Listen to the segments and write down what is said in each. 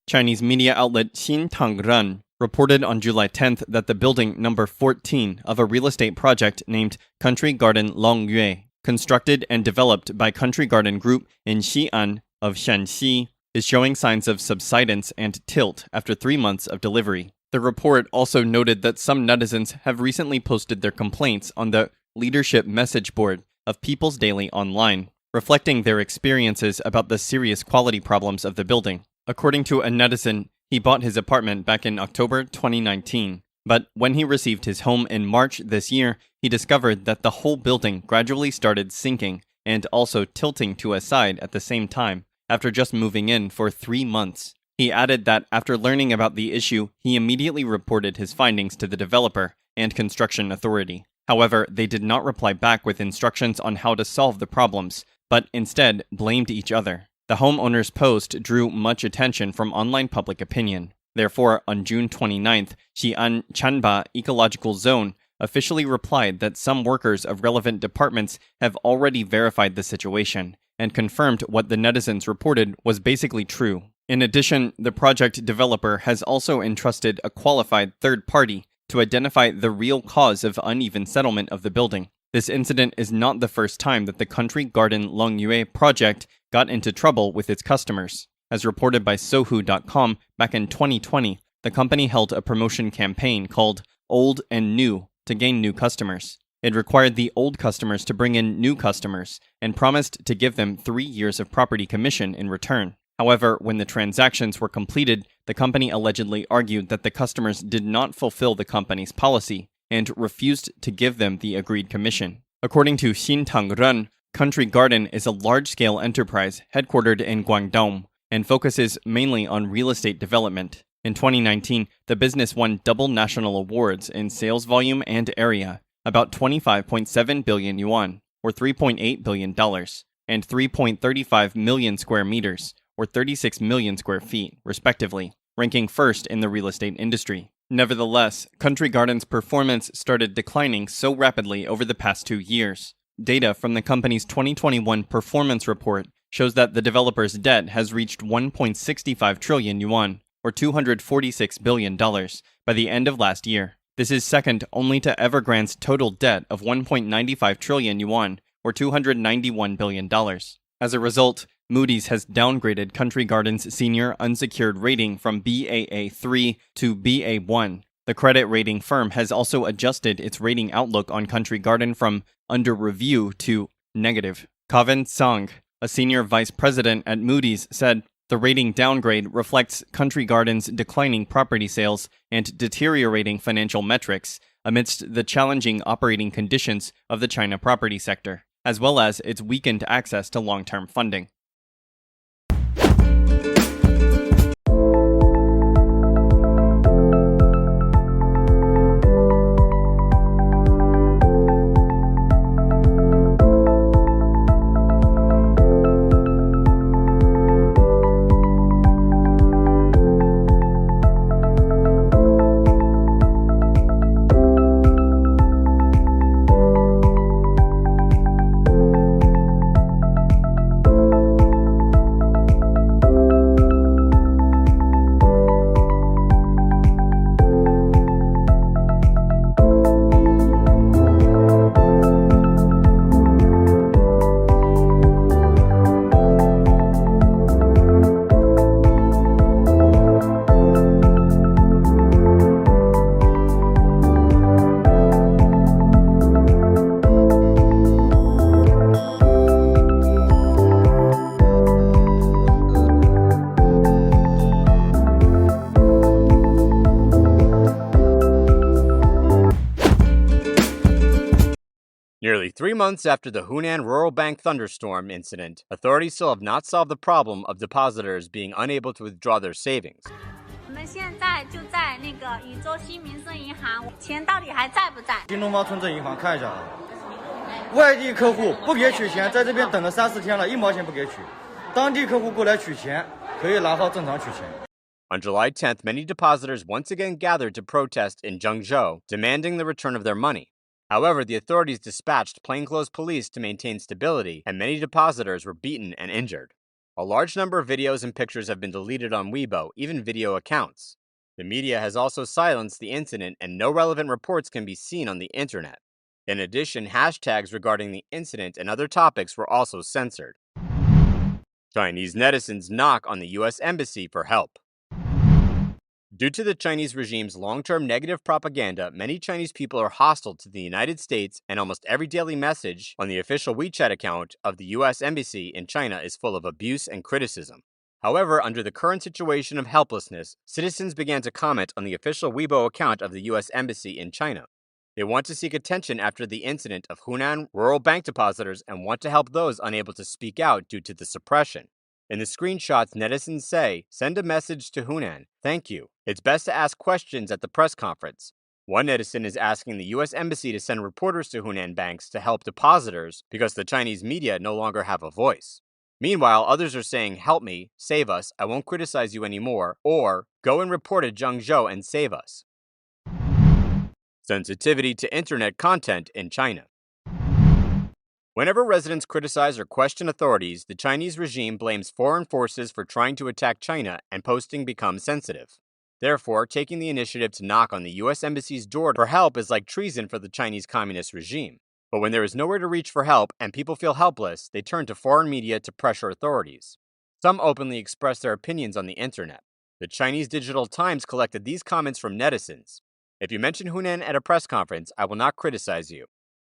Chinese media outlet Xinjiang reported on July 10th that the building number 14 of a real estate project named Country Garden Longyue, constructed and developed by Country Garden Group in Xi'an of Shanxi, is showing signs of subsidence and tilt after 3 months of delivery. The report also noted that some netizens have recently posted their complaints on the leadership message board of People's Daily Online, reflecting their experiences about the serious quality problems of the building. According to a netizen, he bought his apartment back in October 2019, but when he received his home in March this year, he discovered that the whole building gradually started sinking and also tilting to a side at the same time after just moving in for 3 months. He added that after learning about the issue, he immediately reported his findings to the developer and construction authority. However, they did not reply back with instructions on how to solve the problems, but instead blamed each other. The homeowner's post drew much attention from online public opinion. Therefore, on June 29th, Xi'an Chanba Ecological Zone officially replied that some workers of relevant departments have already verified the situation and confirmed what the netizens reported was basically true. In addition, the project developer has also entrusted a qualified third party to identify the real cause of uneven settlement of the building. This incident is not the first time that the Country Garden Longyue project got into trouble with its customers. As reported by Sohu.com, back in 2020, the company held a promotion campaign called Old and New to gain new customers. It required the old customers to bring in new customers and promised to give them 3 years of property commission in return. However, when the transactions were completed, the company allegedly argued that the customers did not fulfill the company's policy and refused to give them the agreed commission. According to Xinjiang, Country Garden is a large-scale enterprise headquartered in Guangdong and focuses mainly on real estate development. In 2019, the business won double national awards in sales volume and area, about 25.7 billion yuan, or $3.8 billion, and 3.35 million square meters, or 36 million square feet, respectively, ranking first in the real estate industry. Nevertheless, Country Garden's performance started declining so rapidly over the past 2 years. Data from the company's 2021 performance report shows that the developer's debt has reached 1.65 trillion yuan, or $246 billion, by the end of last year. This is second only to Evergrande's total debt of 1.95 trillion yuan, or $291 billion. As a result, Moody's has downgraded Country Garden's senior unsecured rating from Baa3 to Ba1. The credit rating firm has also adjusted its rating outlook on Country Garden from under review to negative. Kevin Tsang, a senior vice president at Moody's, said the rating downgrade reflects Country Garden's declining property sales and deteriorating financial metrics amidst the challenging operating conditions of the China property sector, as well as its weakened access to long-term funding. Nearly 3 months after the Henan Rural Bank thunderstorm incident, authorities still have not solved the problem of depositors being unable to withdraw their savings. 我们现在就在那个禹州西民生银行，钱到底还在不在？新东方村镇银行看一下，外地客户不给取钱，在这边等了3、4天了，1毛钱不给取。当地客户过来取钱，可以拿号正常取钱。 On July 10th, many depositors once again gathered to protest in Zhengzhou, demanding the return of their money. However, the authorities dispatched plainclothes police to maintain stability, and many depositors were beaten and injured. A large number of videos and pictures have been deleted on Weibo, even video accounts. The media has also silenced the incident, and no relevant reports can be seen on the internet. In addition, hashtags regarding the incident and other topics were also censored. Chinese netizens knock on the U.S. Embassy for help. Due to the Chinese regime's long-term negative propaganda, many Chinese people are hostile to the United States, and almost every daily message on the official WeChat account of the U.S. Embassy in China is full of abuse and criticism. However, under the current situation of helplessness, citizens began to comment on the official Weibo account of the U.S. Embassy in China. They want to seek attention after the incident of Henan rural bank depositors and want to help those unable to speak out due to the suppression. In the screenshots, netizens say, "Send a message to Henan. Thank you. It's best to ask questions at the press conference." One netizen is asking the U.S. Embassy to send reporters to Henan banks to help depositors because the Chinese media no longer have a voice. Meanwhile, others are saying, "Help me, save us, I won't criticize you anymore," or "Go and report to Zhengzhou and save us." Sensitivity to internet content in China. Whenever residents criticize or question authorities, the Chinese regime blames foreign forces for trying to attack China, and posting becomes sensitive. Therefore, taking the initiative to knock on the U.S. Embassy's door for help is like treason for the Chinese Communist regime. But when there is nowhere to reach for help and people feel helpless, they turn to foreign media to pressure authorities. Some openly express their opinions on the internet. The Chinese Digital Times collected these comments from netizens. "If you mention Henan at a press conference, I will not criticize you."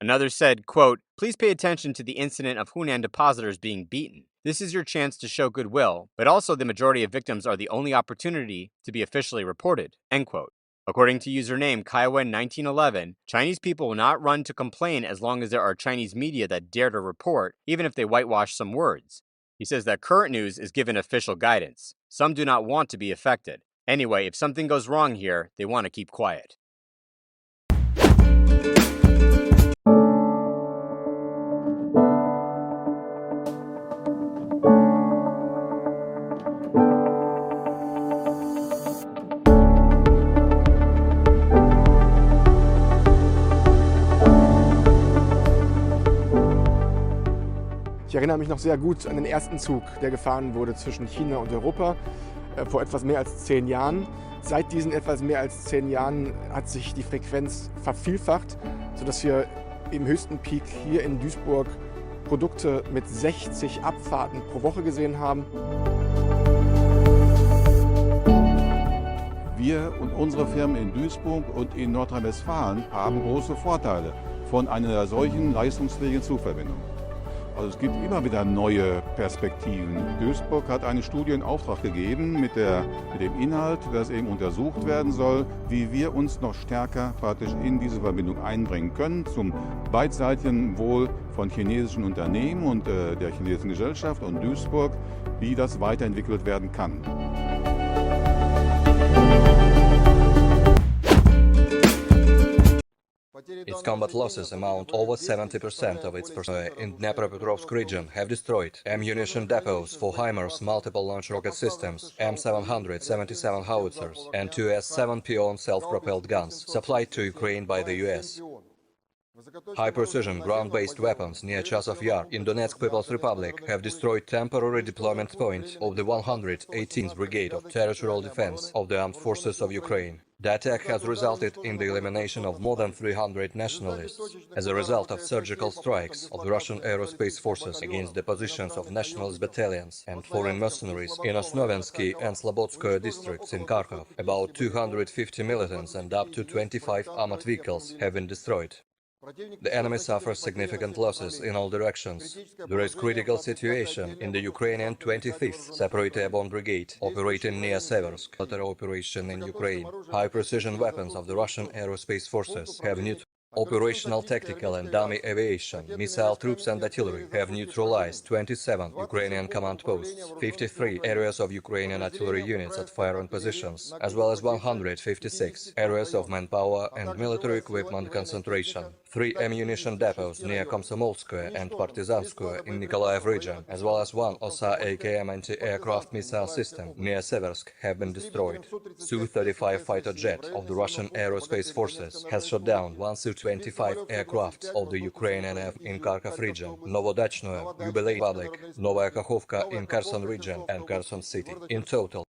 Another said, quote, "Please pay attention to the incident of Henan depositors being beaten. This is your chance to show goodwill, but also the majority of victims are the only opportunity to be officially reported." End quote. According to username Kaiwen1911, Chinese people will not run to complain as long as there are Chinese media that dare to report, even if they whitewash some words. He says that current news is given official guidance. Some do not want to be affected. Anyway, if something goes wrong here, they want to keep quiet. Ich erinnere mich noch sehr gut an den ersten Zug, der gefahren wurde zwischen China und Europa vor etwas mehr als 10 Jahren. Seit diesen etwas mehr als 10 Jahren hat sich die Frequenz vervielfacht, sodass wir im höchsten Peak hier in Duisburg Produkte mit 60 Abfahrten pro Woche gesehen haben. Wir und unsere Firmen in Duisburg und in Nordrhein-Westfalen haben große Vorteile von einer solchen leistungsfähigen Zugverbindung. Also es gibt immer wieder neue Perspektiven. Duisburg hat eine Studie in Auftrag gegeben mit dem Inhalt, dass eben untersucht werden soll, wie wir uns noch stärker praktisch in diese Verbindung einbringen können zum beidseitigen Wohl von chinesischen Unternehmen und der chinesischen Gesellschaft und Duisburg, wie das weiterentwickelt werden kann. Its combat losses amount over 70% of its personnel in Dnepropetrovsk region have destroyed ammunition depots for HIMARS multiple launch rocket systems, M777 howitzers, and 2 S-7 Pion self-propelled guns supplied to Ukraine by the US. High-precision ground-based weapons near Chasov Yar in Donetsk People's Republic have destroyed temporary deployment point of the 118th Brigade of Territorial Defense of the Armed Forces of Ukraine. The attack has resulted in the elimination of more than 300 nationalists as a result of surgical strikes of the Russian aerospace forces against the positions of nationalist battalions and foreign mercenaries in Osnovensky and Slobodskoye districts in Kharkov. About 250 militants and up to 25 armored vehicles have been destroyed. The enemy suffers significant losses in all directions. There is critical situation in the Ukrainian 25th Separate Airborne Brigade, operating near Seversk. Military operation in Ukraine. High-precision weapons of the Russian aerospace forces have operational tactical and dummy aviation, missile troops and artillery have neutralized 27 Ukrainian command posts, 53 areas of Ukrainian artillery units at firing positions, as well as 156 areas of manpower and military equipment concentration. 3 ammunition depots near Komsomolskoye and Partizanskoye in Nikolaev region, as well as one OSA AKM anti-aircraft missile system near Seversk have been destroyed. Su-35 fighter jet of the Russian Aerospace Forces has shot down one Su-25 aircraft of the Ukrainian NF in Kharkov region, Novodachnoye, Yubiley Public, Novaya Kakhovka in Kherson region and Kherson city. In total,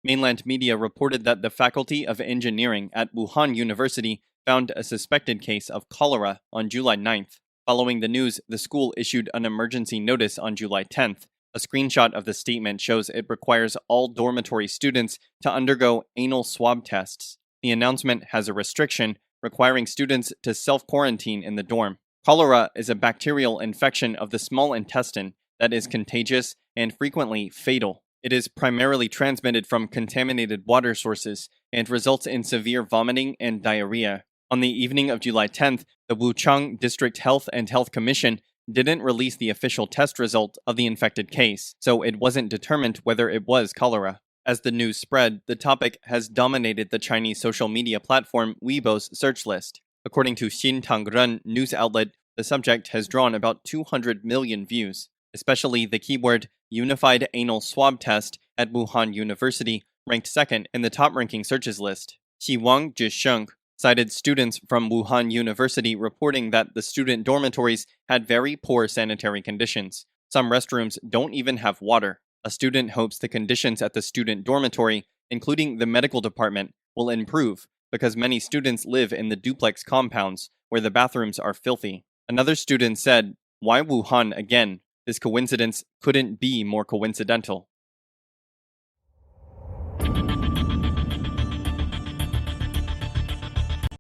Mainland media reported that the Faculty of Engineering at Wuhan University found a suspected case of cholera on July 9th. Following the news, the school issued an emergency notice on July 10th. A screenshot of the statement shows it requires all dormitory students to undergo anal swab tests. The announcement has a restriction requiring students to self-quarantine in the dorm. Cholera is a bacterial infection of the small intestine that is contagious and frequently fatal. It is primarily transmitted from contaminated water sources and results in severe vomiting and diarrhea. On the evening of July 10th, the Wuchang District Health and Health Commission didn't release the official test result of the infected case, so it wasn't determined whether it was cholera. As the news spread, the topic has dominated the Chinese social media platform Weibo's search list. According to Xintang news outlet, the subject has drawn about 200 million views. Especially the keyword Unified Anal Swab Test at Wuhan University ranked second in the top-ranking searches list. Xiwang Zhisheng cited students from Wuhan University reporting that the student dormitories had very poor sanitary conditions. Some restrooms don't even have water. A student hopes the conditions at the student dormitory, including the medical department, will improve because many students live in the duplex compounds where the bathrooms are filthy. Another student said, "Why Wuhan again? This coincidence couldn't be more coincidental."